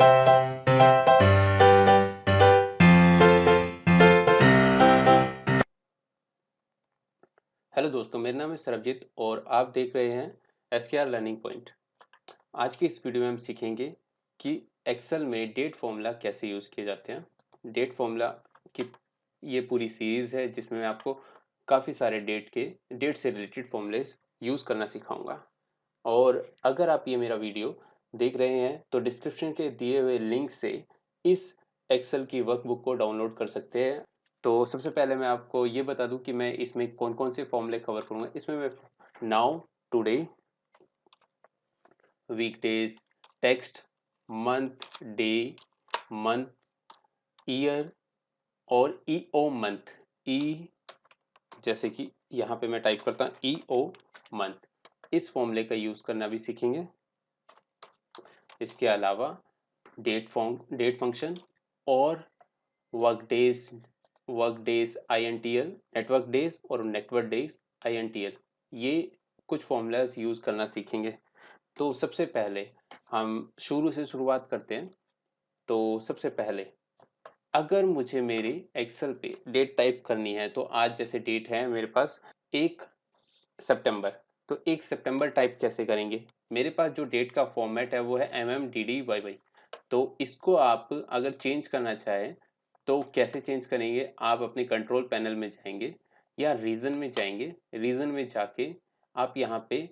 Hello दोस्तों, मेरा नाम है सरबजीत और आप देख रहे हैं एसकेआर लर्निंग पॉइंट। आज की इस वीडियो में हम सीखेंगे कि एक्सेल में डेट फॉर्मूला कैसे यूज़ किए जाते हैं। डेट फॉर्मूला की ये पूरी सीरीज़ है जिसमें मैं आपको काफ़ी सारे डेट से रिलेटेड फॉर्मूलेस यूज़ करना सिखाऊंगा। और अगर आप ये मेरा वीडियो देख रहे हैं तो डिस्क्रिप्शन के दिए हुए लिंक से इस एक्सेल की वर्कबुक को डाउनलोड कर सकते हैं। तो सबसे पहले मैं आपको ये बता दूं कि मैं इसमें कौन कौन से फॉर्मूले कवर करूंगा। इसमें मैं now, today, weekdays, text, month, day, month, year और ईओ मंथ। ई जैसे कि यहाँ पे मैं टाइप करता हूँ ईओ मंथ, इस फॉर्मूले का यूज़ करना भी सीखेंगे। इसके अलावा डेट फंक्शन और work days INTL, network days और नेटवर्क डेज INTL, ये कुछ फॉर्मूलाज यूज़ करना सीखेंगे। तो सबसे पहले हम शुरू से शुरुआत करते हैं। तो सबसे पहले अगर मुझे मेरे एक्सेल पे डेट टाइप करनी है तो आज जैसे डेट है मेरे पास 1 सितंबर, तो 1 सितंबर टाइप कैसे करेंगे। मेरे पास जो डेट का फॉर्मेट है वो है MMDDYY। तो इसको आप अगर चेंज करना चाहें तो कैसे चेंज करेंगे, आप अपने कंट्रोल पैनल में जाएंगे या रीजन में जाएंगे। रीजन में जाके आप यहाँ पे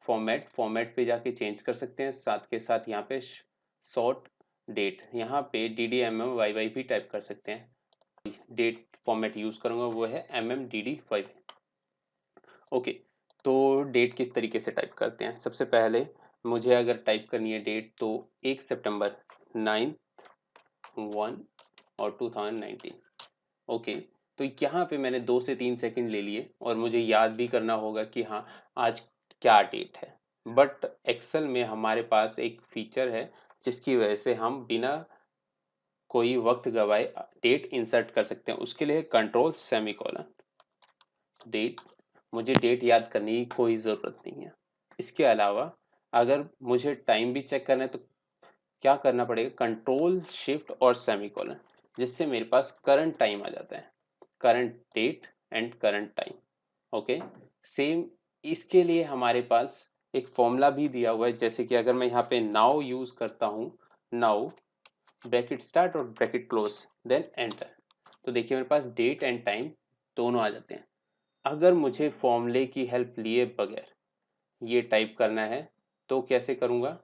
फॉर्मेट पे जाके चेंज कर सकते हैं। साथ के साथ यहाँ पे शॉर्ट डेट, यहाँ पे DDMMYY भी टाइप कर सकते हैं। डेट फॉर्मेट यूज करूंगा वो है MMDDYY। ओके, तो डेट किस तरीके से टाइप करते हैं। सबसे पहले मुझे अगर टाइप करनी है डेट तो 1 सितंबर 9/1 और 2019। ओके, तो यहाँ पे मैंने 2 से 3 सेकंड ले लिए और मुझे याद भी करना होगा कि हाँ आज क्या डेट है। बट एक्सेल में हमारे पास एक फीचर है जिसकी वजह से हम बिना कोई वक्त गवाए डेट इंसर्ट कर सकते हैं। उसके लिए कंट्रोल सेमीकोलन डेट। मुझे डेट याद करने की कोई ज़रूरत नहीं है। इसके अलावा अगर मुझे टाइम भी चेक करना है तो क्या करना पड़ेगा, कंट्रोल शिफ्ट और सेमीकोलन, जिससे मेरे पास करंट टाइम आ जाता है। Current date and current time. Okay, same इसके लिए हमारे पास एक फॉर्मूला भी दिया हुआ है। जैसे कि अगर मैं यहाँ पे नाउ यूज करता हूँ, नाउ ब्रैकेट स्टार्ट और ब्रैकेट क्लोज देन एंटर, तो देखिए मेरे पास डेट एंड टाइम दोनों आ जाते हैं। अगर मुझे फॉर्मूले की हेल्प लिए बगैर ये टाइप करना है तो कैसे करूँगा,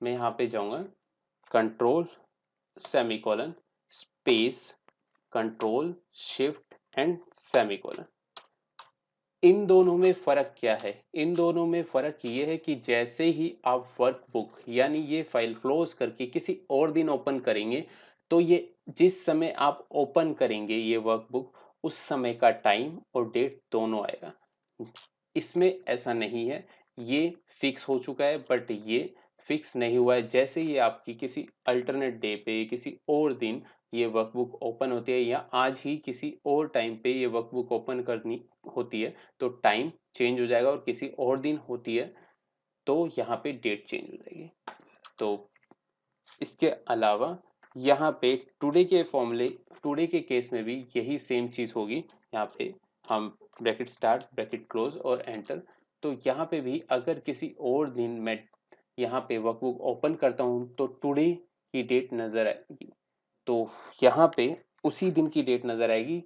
मैं यहाँ पे जाऊँगा control semicolon space control shift and semicolon. इन दोनों में फ़र्क क्या है, इन दोनों में फ़र्क ये है कि जैसे ही आप वर्कबुक यानी ये फाइल क्लोज करके किसी और दिन ओपन करेंगे तो ये जिस समय आप ओपन करेंगे ये वर्कबुक उस समय का टाइम और डेट दोनों आएगा। इसमें ऐसा नहीं है, ये फिक्स हो चुका है। बट ये फिक्स नहीं हुआ है, जैसे ही आपकी किसी अल्टरनेट डे पे किसी और दिन ये वर्कबुक ओपन होती है या आज ही किसी और टाइम पे ये वर्कबुक ओपन करनी होती है तो टाइम चेंज हो जाएगा, और किसी और दिन होती है तो यहाँ पे डेट चेंज हो जाएगी। तो इसके अलावा यहाँ पे टुडे के केस में भी यही सेम चीज़ होगी। यहाँ पे हम ब्रैकेट स्टार्ट ब्रैकेट क्लोज और एंटर, तो यहाँ पे भी अगर किसी और दिन मैं यहाँ पे वर्कबुक ओपन करता हूँ तो टुडे की डेट नज़र आएगी। तो यहाँ पे उसी दिन की डेट नज़र आएगी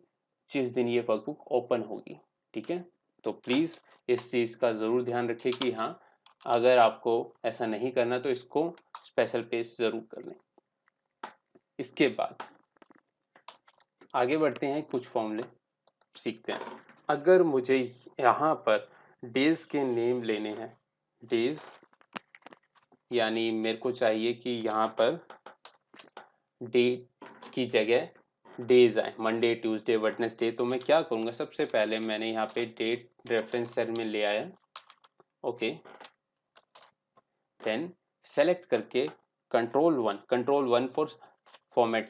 जिस दिन ये वर्कबुक ओपन होगी। ठीक है, तो प्लीज़ इस चीज़ का ज़रूर ध्यान रखें कि हाँ अगर आपको ऐसा नहीं करना तो इसको स्पेशल पेज ज़रूर कर लें। इसके बाद आगे बढ़ते हैं, कुछ फॉर्मूले सीखते हैं। अगर मुझे यहाँ पर डेज के नेम लेने हैं, डेज यानी मेरे को चाहिए कि यहाँ पर डे की जगह डेज आए, मंडे ट्यूसडे वेडनेसडे। तो मैं क्या करूँगा, सबसे पहले मैंने यहाँ पे डेट रेफरेंस सेल में ले आया। ओके, देन सेलेक्ट करके कंट्रोल 1 फॉर फॉर्मेट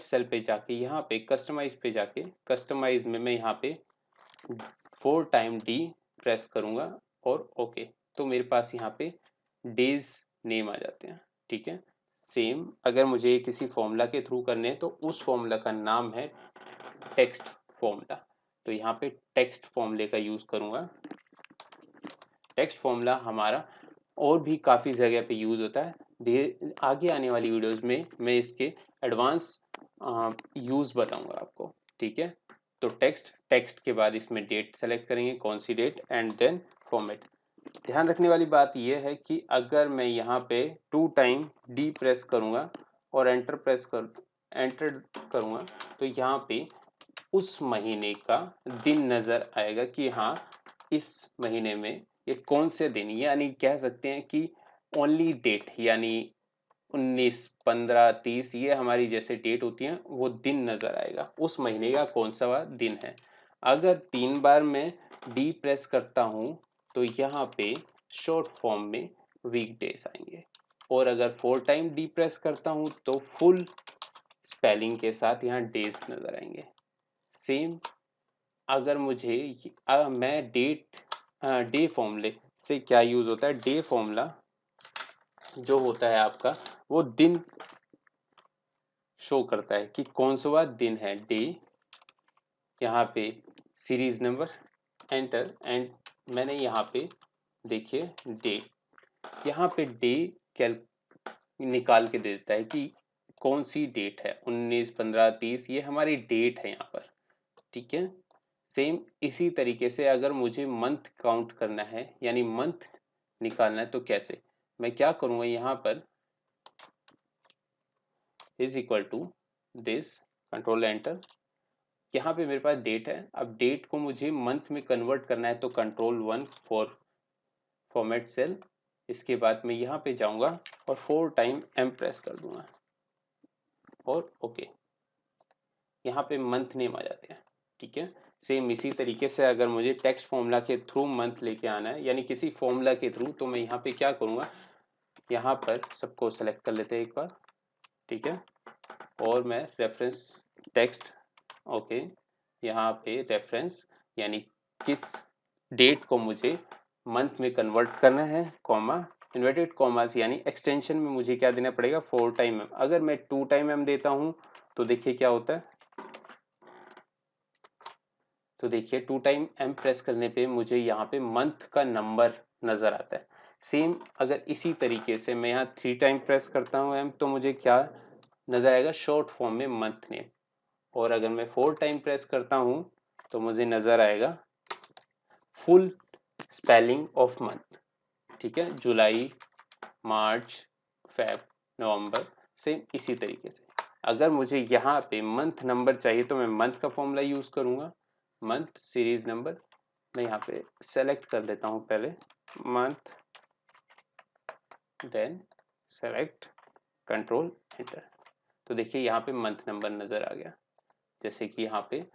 सेल पे जाके यहाँ पे कस्टमाइज पे जाके कस्टमाइज में मैं यहाँ पे 4 टाइम D प्रेस करूँगा और ओके, तो मेरे पास यहाँ पे डेज नेम आ जाते हैं। ठीक है, सेम अगर मुझे किसी फॉर्मूला के थ्रू करने हैं तो उस फॉर्मूला का नाम है टेक्स्ट फॉर्मूला। तो यहाँ पे टेक्स्ट फॉर्मूले का यूज़ करूँगा। टेक्स्ट फॉर्मूला हमारा और भी काफ़ी जगह पे यूज़ होता है। आगे आने वाली वीडियोस में मैं इसके एडवांस यूज़ बताऊंगा आपको, ठीक है। तो टेक्स्ट टेक्स्ट के बाद इसमें डेट सेलेक्ट करेंगे, कौन सी डेट, एंड देन फॉर्मेट। ध्यान रखने वाली बात यह है कि अगर मैं यहाँ पे 2 टाइम डी प्रेस करूँगा और एंटर करूँगा तो यहाँ पे उस महीने का दिन नज़र आएगा कि हाँ इस महीने में ये कौन से दिन, यानी कह सकते हैं कि ओनली डेट, यानी 19, 15, 30 ये हमारी जैसे डेट होती हैं वो दिन नज़र आएगा, उस महीने का कौन सा दिन है। अगर 3 बार मैं डी प्रेस करता हूँ तो यहाँ पे शॉर्ट फॉर्म में वीक डेज आएंगे, और अगर 4 टाइम डी प्रेस करता हूँ तो फुल स्पेलिंग के साथ यहाँ डेज नज़र आएंगे। सेम अगर मुझे मैं डे फॉर्मूले से क्या यूज़ होता है, डे फॉर्मूला जो होता है आपका वो दिन शो करता है कि कौन सा दिन है डे। यहाँ पे सीरीज नंबर, एंटर, एंड मैंने यहाँ पे देखिए डे, यहाँ पे डे कैल निकाल के दे देता है कि कौन सी डेट है, 19, 15, 30 ये हमारी डेट है यहाँ पर, ठीक है। सेम इसी तरीके से अगर मुझे मंथ काउंट करना है यानी मंथ निकालना है तो कैसे, मैं क्या करूँगा, यहाँ पर is equal to this, control enter, यहाँ पे मेरे पास डेट है। अब डेट को मुझे मंथ में कन्वर्ट करना है तो कंट्रोल 1 फॉर फॉर्मेट सेल। इसके बाद मैं यहाँ पे जाऊँगा और 4 टाइम एम प्रेस कर दूंगा और ओके, यहाँ पे मंथ नेम आ जाते हैं, ठीक है। सेम इसी तरीके से अगर मुझे टेक्स्ट फॉर्मूला के थ्रू मंथ लेके आना है यानी किसी फॉर्मूला के थ्रू, तो मैं यहाँ पे क्या करूँगा, यहाँ पर सबको सेलेक्ट कर लेते हैं एक बार, ठीक है, और मैं रेफरेंस टेक्स्ट, ओके, यहाँ पे रेफरेंस यानी किस डेट को मुझे मंथ में कन्वर्ट करना है, कॉमा, इन्वर्टेड कॉमास यानी एक्सटेंशन में मुझे क्या देना पड़ेगा, 4 टाइम एम। अगर मैं 2 टाइम एम देता हूँ तो देखिए क्या होता है, तो देखिए 2 टाइम एम प्रेस करने पे मुझे यहाँ पे मंथ का नंबर नज़र आता है। सेम अगर इसी तरीके से मैं यहाँ 3 टाइम प्रेस करता हूँ एम तो मुझे क्या नज़र आएगा, शॉर्ट फॉर्म में मंथ नेम। और अगर मैं 4 टाइम प्रेस करता हूँ तो मुझे नज़र आएगा फुल स्पेलिंग ऑफ मंथ, ठीक है, जुलाई, मार्च, फेब, नवंबर। सेम इसी तरीके से अगर मुझे यहाँ पे मंथ नंबर चाहिए तो मैं मंथ का फॉर्मूला यूज़ करूँगा, मंथ सीरीज नंबर, मैं यहाँ पे सेलेक्ट कर लेता हूँ पहले month, then select, control enter. तो देखिए यहाँ पे मंथ नंबर नज़र आ गया, जैसे कि यहाँ पे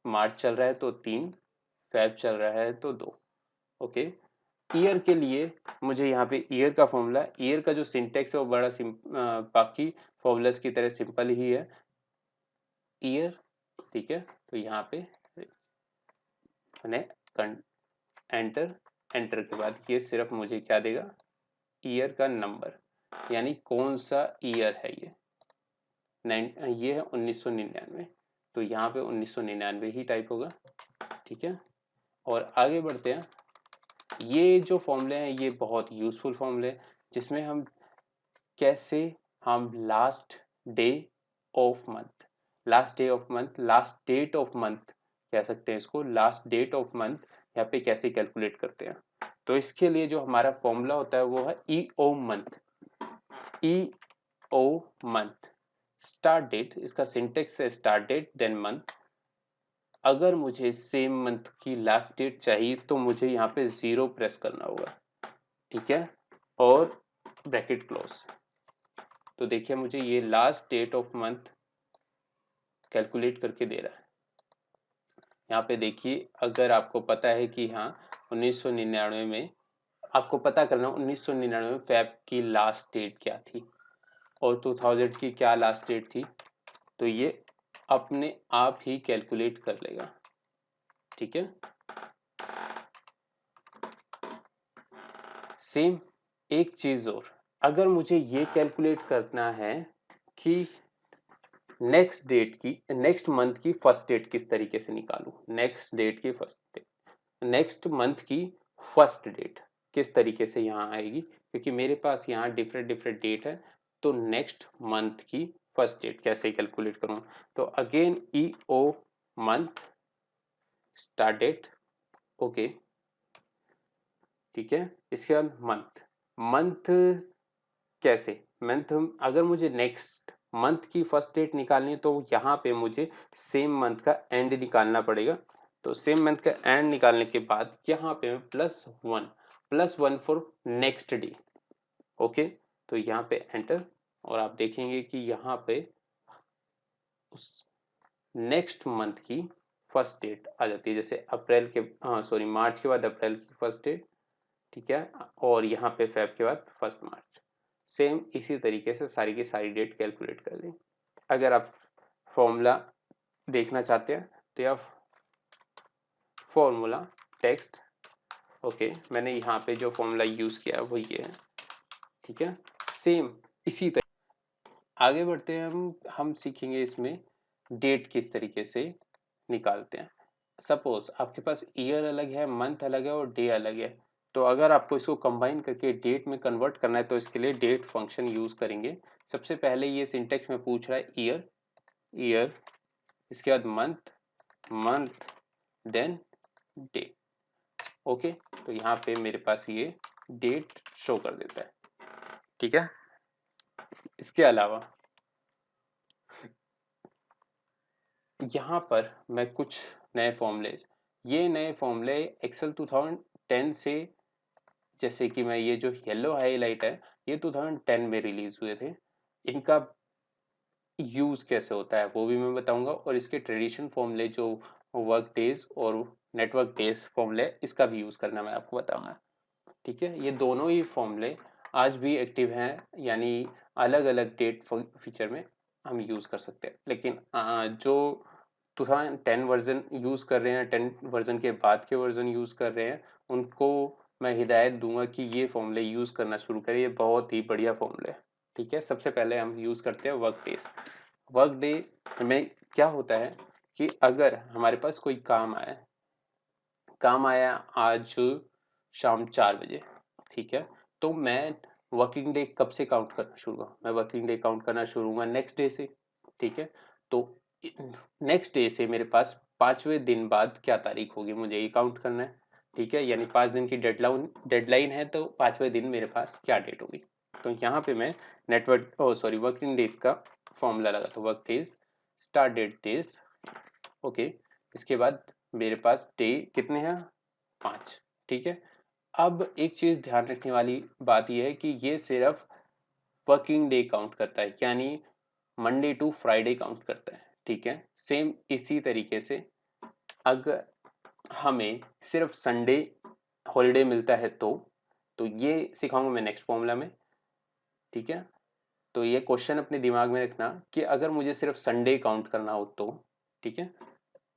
मार्च चल रहा है तो 3, फेब चल रहा है तो 2, ओके। ईयर के लिए मुझे यहाँ पे ईयर का फॉर्मूला, ईयर का जो सिंटेक्स है वो बड़ा बाकी फॉर्मूलाज की तरह सिंपल ही है, ईयर, ठीक है। तो यहाँ पे मैंने एंटर, एंटर के बाद ये सिर्फ मुझे क्या देगा, ईयर का नंबर, यानी कौन सा ईयर है ये है 1999, तो यहाँ पे 1999 ही टाइप होगा, ठीक है। और आगे बढ़ते हैं, ये जो फॉर्मूले हैं ये बहुत यूजफुल फॉर्मूले हैं जिसमें हम कैसे हम last day of month, last day of month, last date of month कह सकते हैं इसको, लास्ट डेट ऑफ मंथ यहाँ पे कैसे कैलकुलेट करते हैं। तो इसके लिए जो हमारा फॉर्मूला होता है वो है ई ओ मंथ, ई ओ मंथ, स्टार्ट डेट, इसका सिंटेक्स है स्टार्ट डेट देन मंथ। अगर मुझे सेम मंथ की लास्ट डेट चाहिए तो मुझे यहाँ पे 0 प्रेस करना होगा, ठीक है, और ब्रैकेट क्लोज। तो देखिए मुझे ये last date of month calculate करके दे रहा है। यहाँ पे देखिए अगर आपको पता है कि हाँ 1999 में, आपको पता करना 1999 में फेब की लास्ट डेट क्या थी और 2000 की क्या लास्ट डेट थी, तो ये अपने आप ही कैलकुलेट कर लेगा, ठीक है। सेम एक चीज़ और, अगर मुझे ये कैलकुलेट करना है कि नेक्स्ट मंथ की फर्स्ट डेट किस तरीके से निकालूं, नेक्स्ट मंथ की फर्स्ट डेट किस तरीके से यहाँ आएगी, क्योंकि मेरे पास यहाँ डिफरेंट डिफरेंट डेट है। तो नेक्स्ट मंथ की फर्स्ट डेट कैसे कैलकुलेट करूँ, तो अगेन ई ओ मंथ स्टार्ट डेट, ओके ठीक है। इसके बाद मंथ कैसे, मंथ अगर मुझे नेक्स्ट मंथ की फर्स्ट डेट निकालनी है तो यहाँ पे मुझे सेम मंथ का एंड निकालना पड़ेगा। तो सेम मंथ का एंड निकालने के बाद यहाँ पे मैं +1 फॉर नेक्स्ट डे, ओके। तो यहाँ पे एंटर, और आप देखेंगे कि यहाँ पे उस नेक्स्ट मंथ की फर्स्ट डेट आ जाती है, जैसे मार्च के बाद अप्रैल की फर्स्ट डेट, ठीक है, और यहाँ पे फेब के बाद 1 मार्च। सेम इसी तरीके से सारी की सारी डेट कैलकुलेट कर लें। अगर आप फॉर्मूला देखना चाहते हैं तो यह फॉर्मूला टेक्स्ट, ओके, मैंने यहाँ पे जो फॉर्मूला यूज किया है वो ये है, ठीक है। सेम इसी तरह आगे बढ़ते हैं, हम सीखेंगे इसमें डेट किस तरीके से निकालते हैं। सपोज आपके पास ईयर अलग है, मंथ अलग है और डे अलग है, तो अगर आपको इसको कंबाइन करके डेट में कन्वर्ट करना है तो इसके लिए डेट फंक्शन यूज करेंगे। सबसे पहले ये सिंटेक्स में पूछ रहा है ईयर, इसके बाद मंथ देन डे, ओके। तो यहाँ पे मेरे पास ये डेट शो कर देता है, ठीक है। इसके अलावा यहाँ पर मैं कुछ नए फॉर्मूले एक्सेल 2010 से, जैसे कि मैं ये जो येलो हाईलाइट है ये 2010 में रिलीज हुए थे, इनका यूज कैसे होता है वो भी मैं बताऊंगा, और इसके ट्रेडिशन फॉर्मूले जो वर्क डेज और नेटवर्क डेज फॉर्मूले, इसका भी यूज करना मैं आपको बताऊंगा, ठीक है। ये दोनों ही फॉर्मूले आज भी एक्टिव हैं, यानी अलग अलग डेट फीचर में हम यूज कर सकते हैं, लेकिन जो 2010 वर्जन यूज कर रहे हैं, 10 वर्जन के बाद के वर्जन यूज कर रहे हैं, उनको मैं हिदायत दूंगा कि ये फॉर्मूले यूज करना शुरू करें, ये बहुत ही बढ़िया फॉर्मूले है, ठीक है। सबसे पहले हम यूज करते हैं वर्क डे में क्या होता है कि अगर हमारे पास कोई काम आया आज शाम 4 बजे, ठीक है, तो मैं वर्किंग डे कब से काउंट करना शुरू करूँ, मैं वर्किंग डे काउंट करना शुरू करूँगा नेक्स्ट डे से, ठीक है। तो नेक्स्ट डे से मेरे पास 5वें दिन बाद क्या तारीख होगी मुझे ये काउंट करना है, ठीक है, यानी 5 दिन की डेडलाइन है, तो 5वें दिन मेरे पास क्या डेट होगी। तो यहाँ पे मैं वर्किंग डेज का फॉर्मूला लगा, तो work days start date days, okay. इसके बाद मेरे पास डे कितने हैं, 5, ठीक है। अब एक चीज ध्यान रखने वाली बात यह है कि ये सिर्फ वर्किंग डे काउंट करता है, यानी मंडे टू फ्राइडे काउंट करता है, ठीक है। सेम इसी तरीके से अगर हमें सिर्फ संडे हॉलीडे मिलता है तो ये सिखाऊंगा मैं नेक्स्ट फॉर्मूला में, ठीक है। तो ये क्वेश्चन अपने दिमाग में रखना कि अगर मुझे सिर्फ संडे काउंट करना हो तो, ठीक है,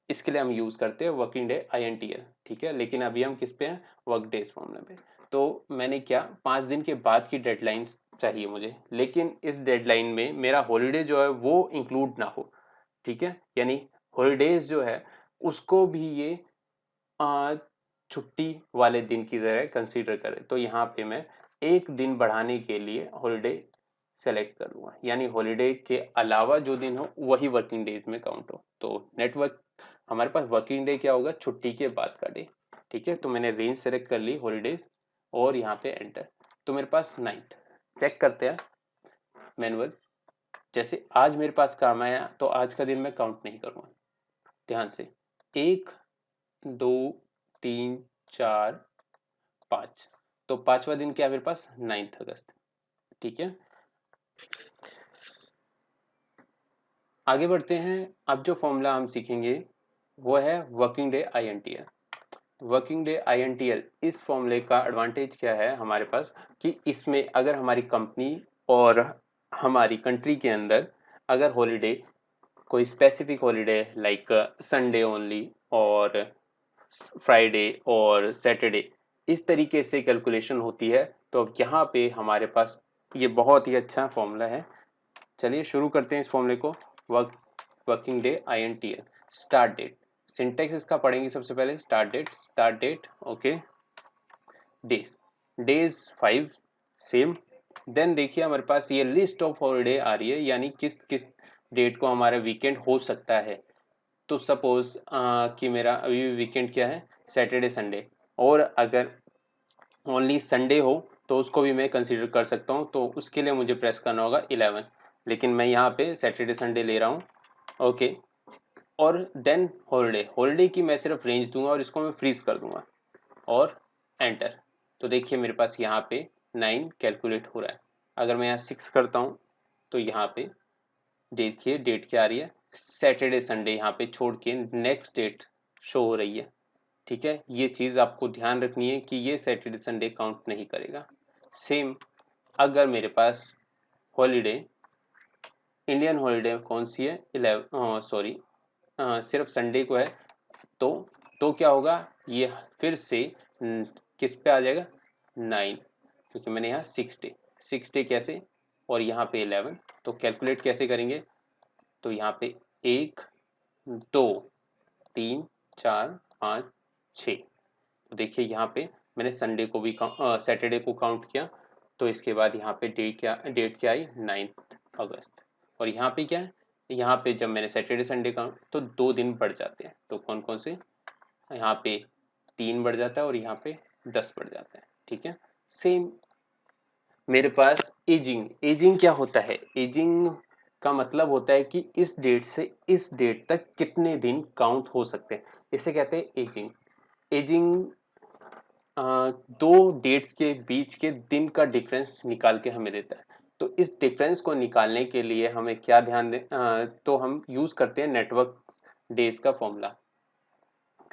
इसके लिए हम यूज करते हैं वर्किंग डे INTL, ठीक है। लेकिन अभी हम किस पे हैं, वर्क डेज फॉर्मूला पे। तो मैंने क्या 5 दिन के बाद की डेडलाइन चाहिए मुझे, लेकिन इस डेडलाइन में मेरा हॉलीडे जो है वो इंक्लूड ना हो, ठीक है, यानी हॉलीडेज जो है उसको भी ये छुट्टी वाले दिन की तरह कंसीडर करें। तो यहाँ पे मैं एक दिन बढ़ाने के लिए हॉलीडे सेलेक्ट करूंगा, यानी हॉलीडे के अलावा जो दिन हो वही वर्किंग डेज में काउंट हो। तो नेटवर्क हमारे पास वर्किंग डे क्या होगा, छुट्टी के बाद का डे, ठीक है। तो मैंने रेंज सेलेक्ट कर ली हॉलीडेज और यहाँ पे एंटर, तो मेरे पास 9th, चेक करते हैं मैनुअल। जैसे आज मेरे पास काम आया तो आज का दिन मैं काउंट नहीं करूंगा, ध्यान से, 1 2 3 4 5, तो 5वां दिन क्या है मेरे पास, 9 अगस्त, ठीक है। आगे बढ़ते हैं, अब जो फॉर्मूला हम सीखेंगे वो है working day INTL। Working day INTL, इस फॉर्मूले का एडवांटेज क्या है हमारे पास कि इसमें अगर हमारी कंपनी और हमारी कंट्री के अंदर अगर हॉलीडे कोई specific holiday like Sunday only और फ्राइडे और सैटरडे, इस तरीके से कैलकुलेशन होती है, तो अब यहाँ पे हमारे पास ये बहुत ही अच्छा फॉर्मूला है। चलिए शुरू करते हैं इस फॉर्मूले को। Working day INTL। Start date, syntax इसका पढ़ेंगे सबसे पहले। Start date okay. Days 5 same. Then देखिए हमारे पास ये लिस्ट ऑफ हॉलीडे आ रही है, यानी किस किस डेट को हमारा वीकेंड हो सकता है। तो सपोज कि मेरा अभी वीकेंड क्या है, सैटरडे संडे, और अगर ओनली संडे हो तो उसको भी मैं कंसीडर कर सकता हूँ। तो उसके लिए मुझे प्रेस करना होगा 11, लेकिन मैं यहाँ पे सैटरडे संडे ले रहा हूँ ओके। और देन हॉलीडे की मैं सिर्फ रेंज दूंगा और इसको मैं फ्रीज कर दूंगा और एंटर। तो देखिए मेरे पास यहाँ पे 9 कैलकुलेट हो रहा है। अगर मैं यहाँ 6 करता हूँ तो यहाँ पे देखिए डेट क्या आ रही है, सैटरडे संडे यहाँ पे छोड़ के नेक्स्ट डेट शो हो रही है। ठीक है, ये चीज़ आपको ध्यान रखनी है कि ये सैटरडे संडे काउंट नहीं करेगा। सेम अगर मेरे पास हॉलीडे, इंडियन हॉलीडे कौन सी है, 11 सॉरी सिर्फ संडे को है, तो क्या होगा, ये फिर से किस पे आ जाएगा, 9, क्योंकि मैंने यहाँ 6 डे कैसे, और यहाँ पे 11, तो कैलकुलेट कैसे करेंगे। तो यहाँ पे 1 2 3 4 5 6, तो देखिए यहाँ पे मैंने संडे को भी सैटरडे को काउंट किया। तो इसके बाद यहाँ पे डेट क्या आई, 9 अगस्त। और यहाँ पे क्या है, यहाँ पे जब मैंने सैटरडे संडे काउंट तो 2 दिन बढ़ जाते हैं। तो कौन कौन से, यहाँ पे 3 बढ़ जाता है और यहाँ पे 10 बढ़ जाता है। ठीक है, सेम मेरे पास एजिंग क्या होता है, एजिंग का मतलब होता है कि इस डेट से इस डेट तक कितने दिन काउंट हो सकते हैं, इसे कहते हैं एजिंग। एजिंग दो डेट्स के बीच के दिन का डिफरेंस निकाल के हमें देता है। तो इस डिफरेंस को निकालने के लिए हमें क्या ध्यान दें, तो हम यूज करते हैं नेटवर्क डेज का फॉर्मूला।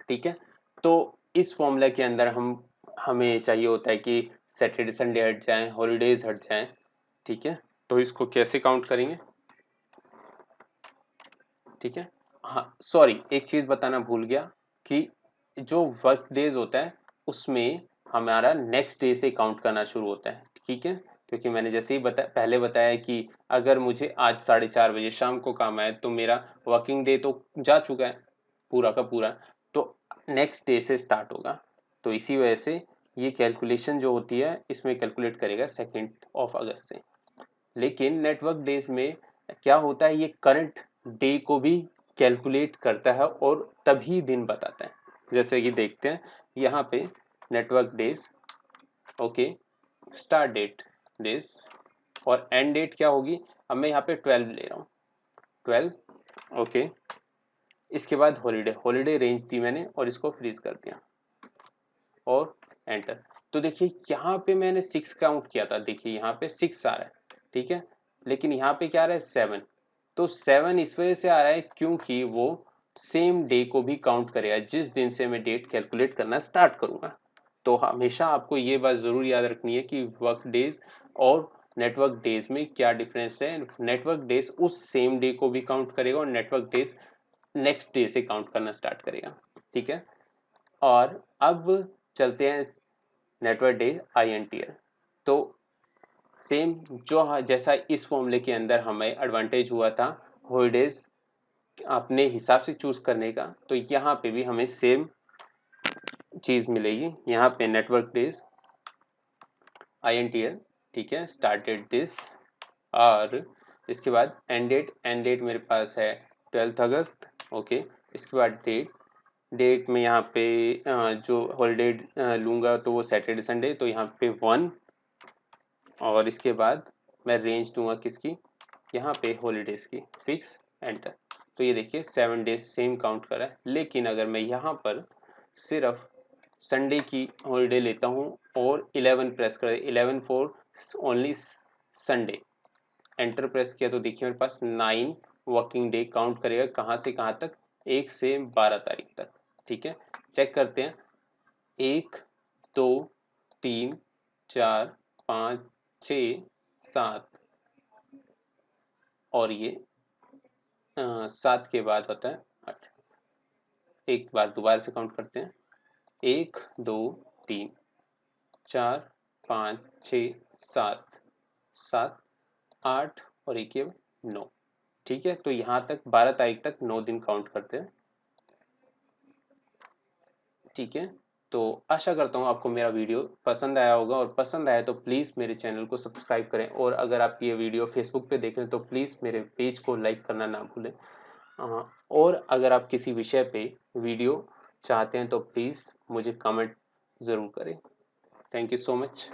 ठीक है, तो इस फॉर्मूला के अंदर हमें चाहिए होता है कि सैटरडे संडे हट जाएं, हॉलीडेज हट जाएं। ठीक है, तो इसको कैसे काउंट करेंगे। ठीक है, हाँ सॉरी एक चीज बताना भूल गया कि जो वर्क डेज होता है उसमें हमारा नेक्स्ट डे से काउंट करना शुरू होता है। ठीक है, क्योंकि मैंने जैसे ही पहले बताया कि अगर मुझे आज 4:30 बजे शाम को काम आए तो मेरा वर्किंग डे तो जा चुका है पूरा का पूरा, तो नेक्स्ट डे से स्टार्ट होगा। तो इसी वजह से ये कैलकुलेशन जो होती है इसमें कैलकुलेट करेगा 2 अगस्त से। लेकिन नेटवर्क डेज में क्या होता है, ये करंट डे को भी कैलकुलेट करता है और तभी दिन बताता है। जैसे कि देखते हैं यहाँ पे network days okay, start date days और एंड डेट क्या होगी। अब मैं यहाँ पे 12 ले रहा हूँ, 12 ओके। इसके बाद हॉलीडे रेंज दी मैंने और इसको फ्रीज कर दिया और एंटर। तो देखिए यहाँ पे मैंने 6 काउंट किया था, देखिए यहाँ पे 6 आ रहा है। ठीक है, लेकिन यहाँ पे क्या आ रहा है, 7। तो 7 इस वजह से आ रहा है क्योंकि वो सेम डे को भी काउंट करेगा जिस दिन से मैं डेट कैलकुलेट करना स्टार्ट करूंगा। तो हमेशा आपको ये बात जरूर याद रखनी है कि वर्क डेज और नेटवर्क डेज में क्या डिफरेंस है। नेटवर्क डेज उस सेम डे को भी काउंट करेगा और नेटवर्क डेज नेक्स्ट डे से काउंट करना स्टार्ट करेगा। ठीक है, और अब चलते हैं नेटवर्क डे INTL। तो सेम जो जैसा इस फॉर्मूले के अंदर हमें एडवांटेज हुआ था हॉलीडेज अपने हिसाब से चूज करने का, तो यहाँ पे भी हमें सेम चीज मिलेगी। यहाँ पे नेटवर्क डेज INTL, ठीक है, स्टार्टेड दिस, और इसके बाद एंड डेट मेरे पास है 12 अगस्त ओके। इसके बाद डेट में यहाँ पे जो हॉलीडे लूँगा तो वो सैटरडे संडे, तो यहाँ पे 1, और इसके बाद मैं रेंज दूंगा किसकी, यहाँ पे हॉलीडेज की, फिक्स एंटर। तो ये देखिए 7 डेज सेम काउंट कर रहा है। लेकिन अगर मैं यहाँ पर सिर्फ संडे की हॉलीडे लेता हूँ और 11 प्रेस कर, 11 for only Sunday, enter press किया, तो देखिए मेरे पास 9 वर्किंग डे काउंट करेगा, कहाँ से कहाँ तक, 1 से 12 तारीख तक। ठीक है, चेक करते हैं, 1 2 3 4 5 6 7, और ये 7 के बाद होता है 8। एक बार दोबारा से काउंट करते हैं, 1 2 3 4 5 6 7, 7, 8 और एक ये 9। ठीक है, तो यहाँ तक 12 तारीख तक 9 दिन काउंट करते हैं। ठीक है, तो आशा करता हूँ आपको मेरा वीडियो पसंद आया होगा, और पसंद आया तो प्लीज़ मेरे चैनल को सब्सक्राइब करें, और अगर आप ये वीडियो फेसबुक पे देख रहे हैं तो प्लीज़ मेरे पेज को लाइक करना ना भूलें। और अगर आप किसी विषय पे वीडियो चाहते हैं तो प्लीज़ मुझे कमेंट ज़रूर करें। Thank you so much.